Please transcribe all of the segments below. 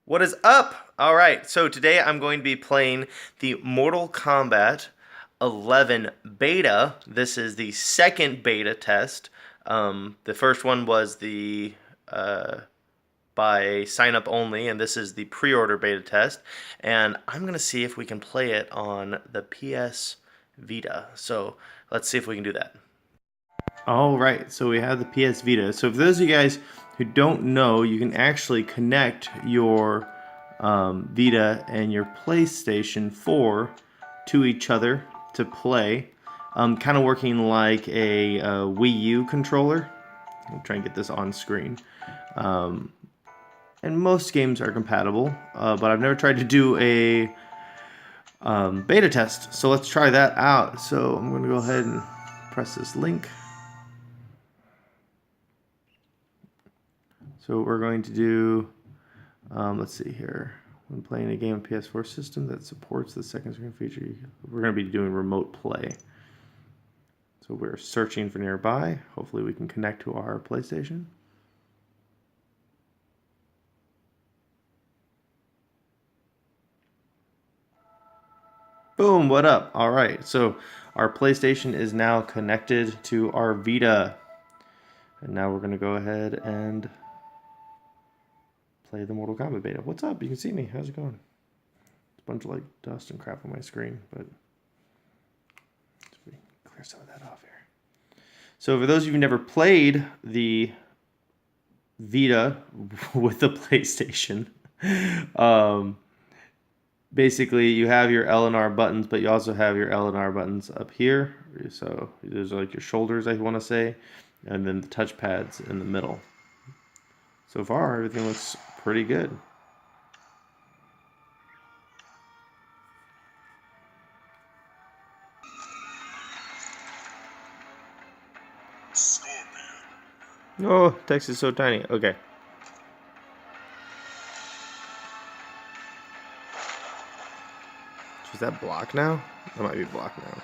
What is up? All right, so today I'm going to be playing the Mortal Kombat 11 beta. This is the second beta test. The first one was the by sign up only, and this is the pre-order beta test. And I'm going to see if we can play it on the PS Vita. So let's see if we can do that. All right, so we have the PS Vita. So for those of you guys who don't know, you can actually connect your Vita and your PlayStation 4 to each other to play. Kind of working like a Wii U controller. I'll try and get this on screen. And most games are compatible, but I've never tried to do a beta test. So let's try that out. So I'm going to go ahead and press this link. So what we're going to do, let's see here. When playing a game on PS4 system that supports the second screen feature, we're going to be doing remote play. So we're searching for nearby. Hopefully we can connect to our PlayStation. Boom, what up? All right, so our PlayStation is now connected to our Vita. And now we're going to go ahead and play the Mortal Kombat beta. What's up? You can see me. How's it going? It's a bunch of like dust and crap on my screen, but let's clear some of that off here. So for those of you who never played the Vita with the PlayStation, basically you have your L and R buttons, but you also have your L and R buttons up here. So those are like your shoulders, I want to say, and then the touchpads in the middle. So far, everything looks pretty good. Oh, text is so tiny. Okay. Is that block now? That might be block now.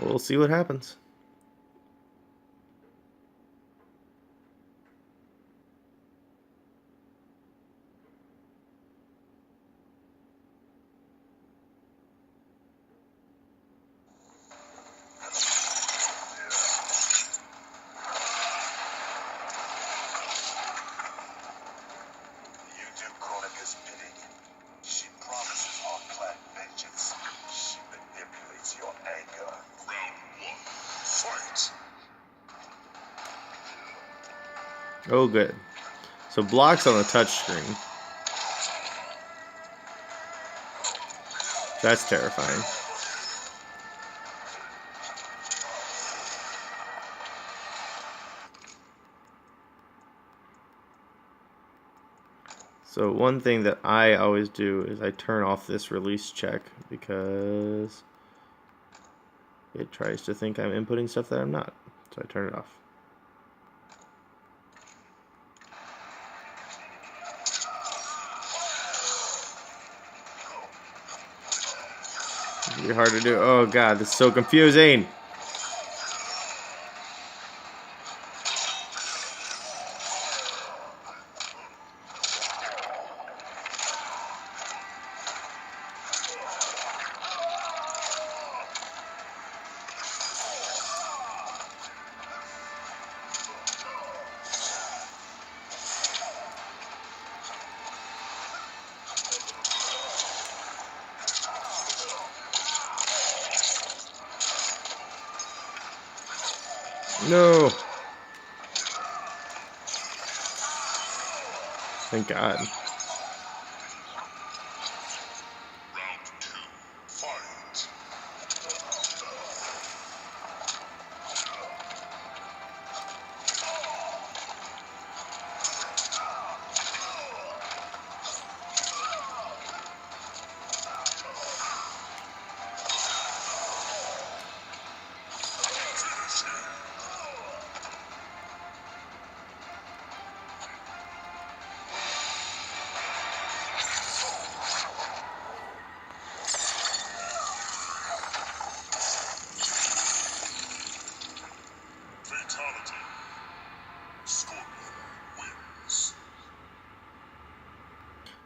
We'll see what happens. She promises hard-clad vengeance. She manipulates your anger. Round one, fight! Oh, good. So blocks on the touch screen. That's terrifying. So one thing that I always do is I turn off this release check because it tries to think I'm inputting stuff that I'm not. So I turn it off. It'll be hard to do. Oh god, this is so confusing. No. Thank God. Round two, fight!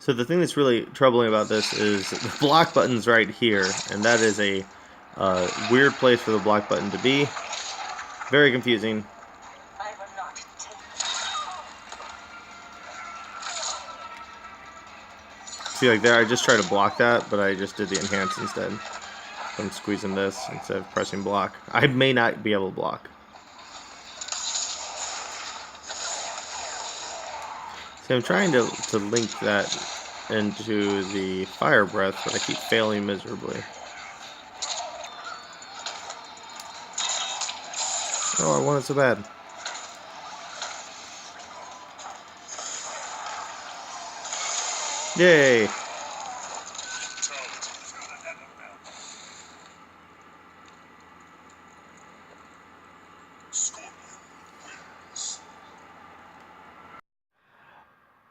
So the thing that's really troubling about this is the block button's right here, and that is a weird place for the block button to be. Very confusing. See, like there, I just tried to block that, but I just did the enhance instead. I'm squeezing this instead of pressing block. I may not be able to block. So I'm trying to link that into the fire breath, but I keep failing miserably. Oh, I want it so bad. Yay!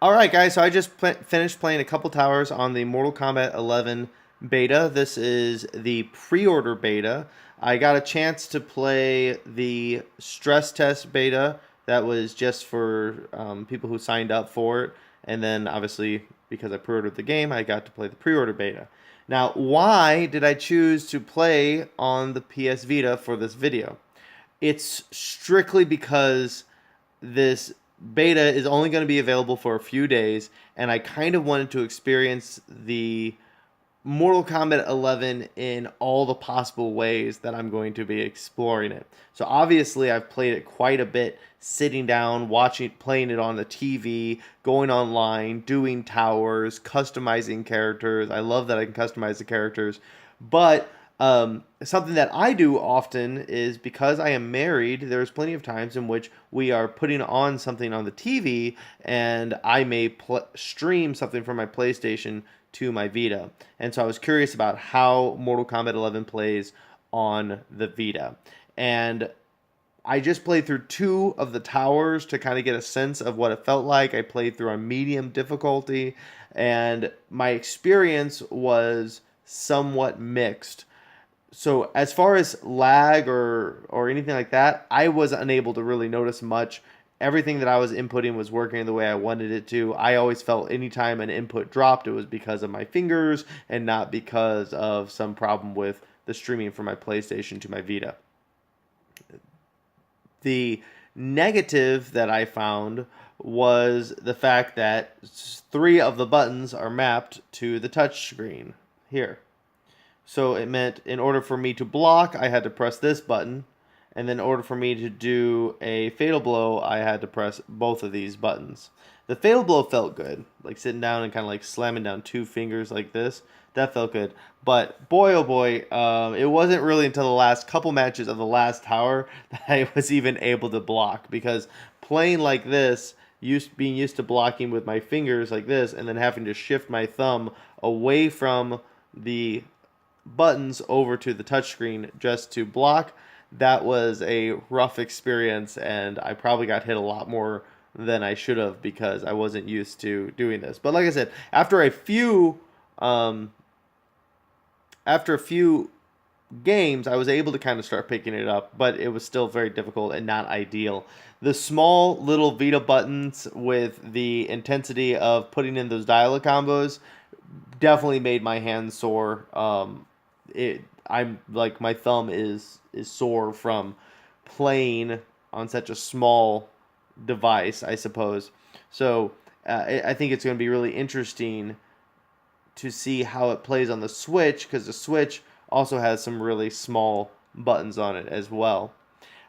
Alright guys, so I just finished playing a couple towers on the Mortal Kombat 11 beta. This is the pre-order beta. I got a chance to play the stress test beta that was just for people who signed up for it. And then obviously, because I pre-ordered the game, I got to play the pre-order beta. Now, why did I choose to play on the PS Vita for this video? It's strictly because this beta is only going to be available for a few days, and I kind of wanted to experience the Mortal Kombat 11 in all the possible ways that I'm going to be exploring it. So obviously I've played it quite a bit, sitting down, watching, playing it on the TV, going online, doing towers, customizing characters. I love that I can customize the characters. But something that I do often is, because I am married, there's plenty of times in which we are putting on something on the TV, and I may stream something from my PlayStation to my Vita. And so I was curious about how Mortal Kombat 11 plays on the Vita. And I just played through 2 of the towers to kind of get a sense of what it felt like. I played through on medium difficulty, and my experience was somewhat mixed. So as far as lag or anything like that, I was unable to really notice much. Everything that I was inputting was working the way I wanted it to. I always felt anytime an input dropped, it was because of my fingers and not because of some problem with the streaming from my PlayStation to my Vita. The negative that I found was the fact that 3 of the buttons are mapped to the touch screen here. So it meant in order for me to block, I had to press this button. And then in order for me to do a fatal blow, I had to press both of these buttons. The fatal blow felt good. Like sitting down and kind of like slamming down 2 fingers like this. That felt good. But boy, oh boy, it wasn't really until the last couple matches of the last tower that I was even able to block. Because playing like this, being used to blocking with my fingers like this, and then having to shift my thumb away from the buttons over to the touchscreen just to block, that was a rough experience, and I probably got hit a lot more than I should have because I wasn't used to doing this. But like I said, after a few games, I was able to kind of start picking it up, but it was still very difficult and not ideal. The small little Vita buttons with the intensity of putting in those dial combos definitely made my hands sore. I'm like, my thumb is sore from playing on such a small device, I suppose. So I think it's going to be really interesting to see how it plays on the Switch, because the Switch also has some really small buttons on it as well.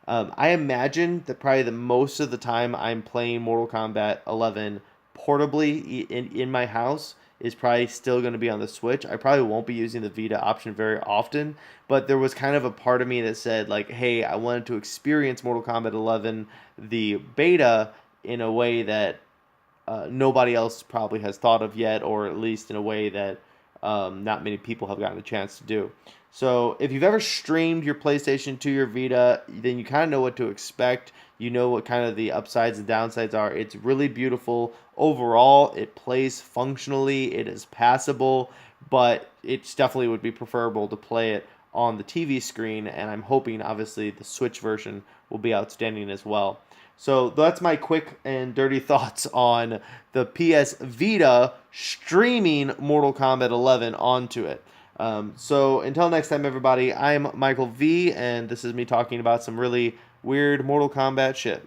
I imagine that probably the most of the time I'm playing Mortal Kombat 11 portably in my house is probably still going to be on the Switch. I probably won't be using the Vita option very often, but there was kind of a part of me that said, like, hey, I wanted to experience Mortal Kombat 11, the beta, in a way that nobody else probably has thought of yet, or at least in a way that not many people have gotten a chance to do. So if you've ever streamed your PlayStation to your Vita, then you kind of know what to expect. You know what kind of the upsides and downsides are. It's really beautiful. Overall, it plays functionally. It is passable, but it definitely would be preferable to play it on the TV screen, and I'm hoping, obviously, the Switch version will be outstanding as well. So that's my quick and dirty thoughts on the PS Vita streaming Mortal Kombat 11 onto it. So until next time, everybody, I'm Michael V, and this is me talking about some really weird Mortal Kombat shit.